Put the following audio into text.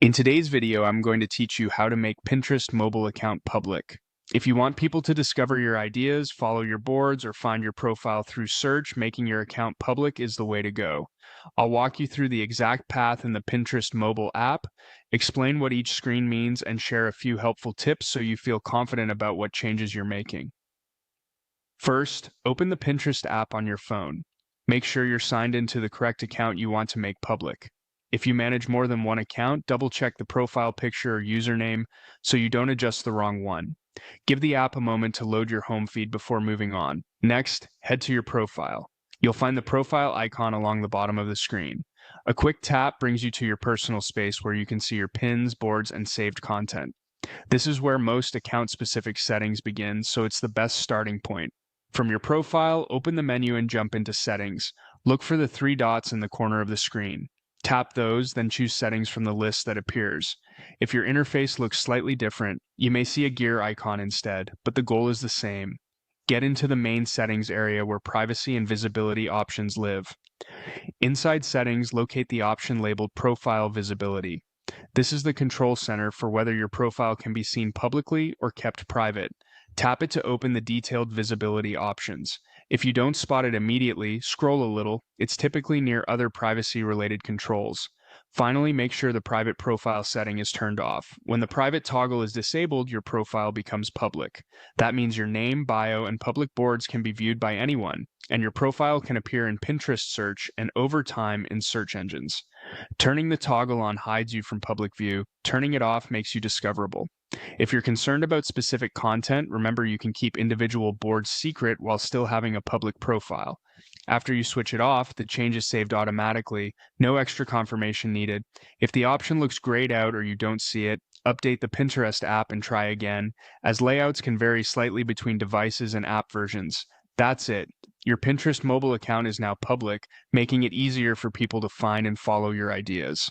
In today's video, I'm going to teach you how to make Pinterest mobile account public. If you want people to discover your ideas, follow your boards, or find your profile through search, making your account public is the way to go. I'll walk you through the exact path in the Pinterest mobile app, explain what each screen means, and share a few helpful tips so you feel confident about what changes you're making. First, open the Pinterest app on your phone. Make sure you're signed into the correct account you want to make public. If you manage more than one account, double-check the profile picture or username so you don't adjust the wrong one. Give the app a moment to load your home feed before moving on. Next, head to your profile. You'll find the profile icon along the bottom of the screen. A quick tap brings you to your personal space where you can see your pins, boards, and saved content. This is where most account-specific settings begin, so it's the best starting point. From your profile, open the menu and jump into Settings. Look for the three dots in the corner of the screen. Tap those, then choose Settings from the list that appears. If your interface looks slightly different, you may see a gear icon instead, but the goal is the same. Get into the main settings area where privacy and visibility options live. Inside Settings, locate the option labeled Profile Visibility. This is the control center for whether your profile can be seen publicly or kept private. Tap it to open the detailed visibility options. If you don't spot it immediately, scroll a little. It's typically near other privacy-related controls. Finally, make sure the private profile setting is turned off. When the private toggle is disabled, your profile becomes public. That means your name, bio, and public boards can be viewed by anyone, and your profile can appear in Pinterest search and over time in search engines. Turning the toggle on hides you from public view. Turning it off makes you discoverable. If you're concerned about specific content, remember you can keep individual boards secret while still having a public profile. After you switch it off, the change is saved automatically, no extra confirmation needed. If the option looks grayed out or you don't see it, update the Pinterest app and try again, as layouts can vary slightly between devices and app versions. That's it. Your Pinterest mobile account is now public, making it easier for people to find and follow your ideas.